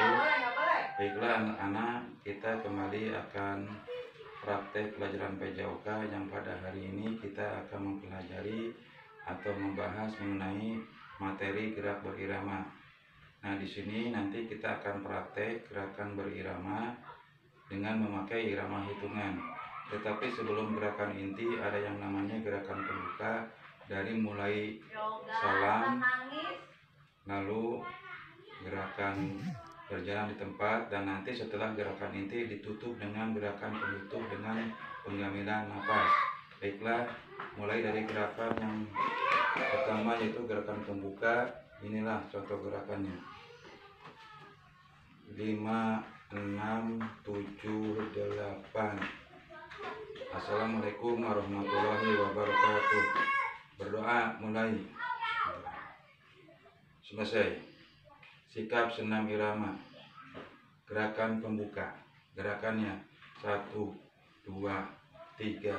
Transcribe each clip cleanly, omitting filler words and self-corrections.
wabarakatuh. Baiklah anak-anak, kita kembali akan praktek pelajaran PJOK yang pada hari ini kita akan mempelajari atau membahas mengenai materi gerak berirama. Nah, di sini nanti kita akan praktek gerakan berirama dengan memakai irama hitungan. Tetapi sebelum gerakan inti ada yang namanya gerakan pembuka, dari mulai salam, lalu gerakan berjalan di tempat, dan nanti setelah gerakan inti ditutup dengan gerakan penutup dengan pengambilan nafas. Baiklah, mulai dari gerakan yang pertama yaitu gerakan pembuka. Inilah contoh gerakannya: 5, 6, 7, 8. Assalamualaikum warahmatullahi wabarakatuh. Berdoa mulai. Selesai. Sikap senam irama. Gerakan pembuka. Gerakannya 1, 2, 3,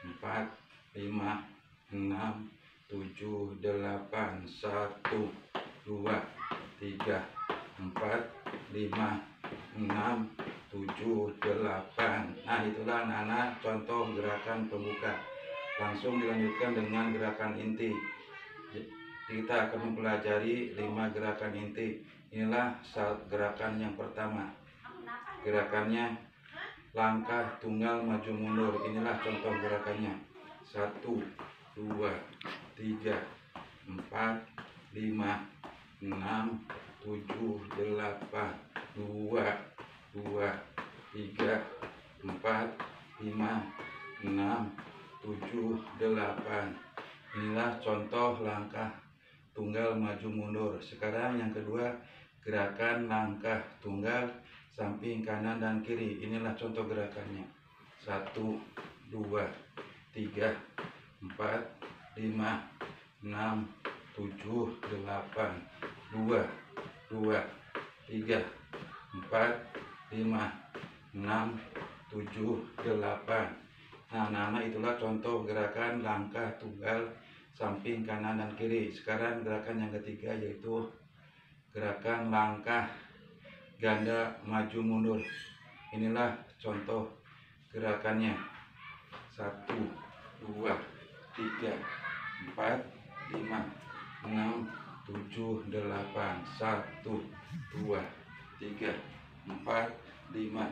4, 5, 6, 7, 8. 1, 2, 3, 4, 5, 6, 7, 8. Nah, itulah anak-anak contoh gerakan pembuka. Langsung dilanjutkan dengan gerakan inti. Kita akan mempelajari 5 gerakan inti. Inilah gerakan yang pertama. Gerakannya langkah tunggal maju mundur. Inilah contoh gerakannya: 1, 2, 3, 4, 5, 6, 7, 8. 2, 2, 3, 4, 5, 6, 7, 8. Inilah contoh langkah tunggal maju mundur. Sekarang yang kedua, gerakan langkah tunggal samping kanan dan kiri. Inilah contoh gerakannya: 1, 2, 3, 4, 5, 6, 7, 8. 2, 2, 3, 4, 5, 6, 7, 8. Nah, anak-anak, itulah contoh gerakan langkah tunggal samping kanan dan kiri. Sekarang gerakan yang ketiga yaitu gerakan langkah ganda maju mundur. Inilah contoh gerakannya: 1, 2, 3, 4, 5, 6, 7, 8. 1, 2, 3, 4, 5,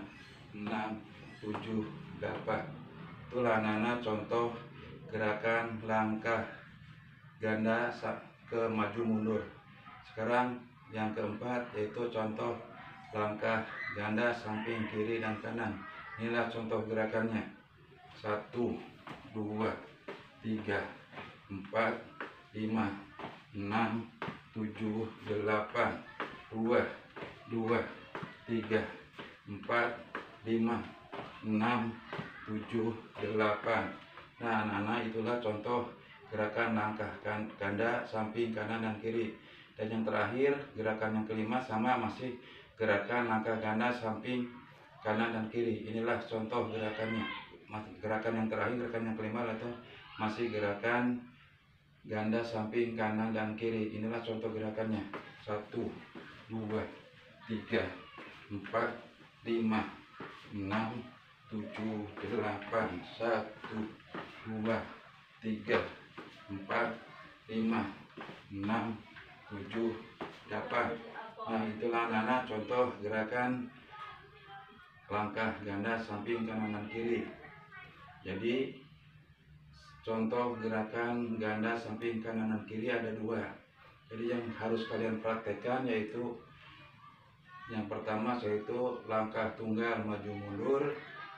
6, 7, 8. Itulah anak-anak contoh gerakan langkah ganda ke maju mundur. Sekarang yang keempat yaitu contoh langkah ganda samping kiri dan kanan. Inilah contoh gerakannya: 1, 2, 3, 4, 5, 6, 7, 8. 2, 2, 3, 4, 5, 6, 7, 8. Nah, anak-anak, itulah contoh gerakan langkah ganda samping kanan dan kiri. Dan yang terakhir, gerakan yang kelima sama, masih gerakan langkah ganda samping kanan dan kiri. Inilah contoh gerakannya. Gerakan yang terakhir, gerakan yang kelima, itu masih gerakan ganda samping kanan dan kiri. Inilah contoh gerakannya: 1, 2, 3, 4, 5, 6, 7, 8. 1, 2, 3, 4, 5, 6, 7, 8. Nah, itulah anak-anak contoh gerakan langkah ganda samping kanan dan kiri. Jadi contoh gerakan ganda samping kanan dan kiri ada 2. Jadi yang harus kalian praktekkan yaitu yang pertama yaitu langkah tunggal maju mundur,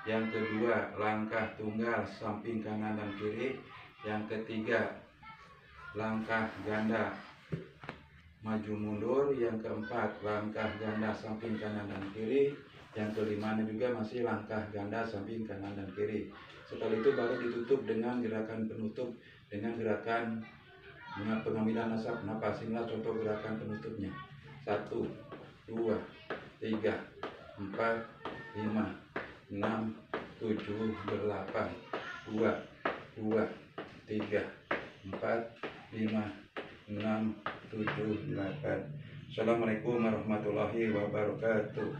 yang kedua langkah tunggal samping kanan dan kiri, yang ketiga langkah ganda maju mundur, yang keempat langkah ganda samping kanan dan kiri, yang kelima juga masih langkah ganda samping kanan dan kiri. Setelah itu baru ditutup dengan gerakan penutup dengan gerakan pengambilan nafas. Inilah contoh gerakan penutupnya: 1, 2, 3, 4, 5, 6, 7, 8. 2, 2, 3, 4, 5, 6, 7, 8. Assalamualaikum warahmatullahi wabarakatuh.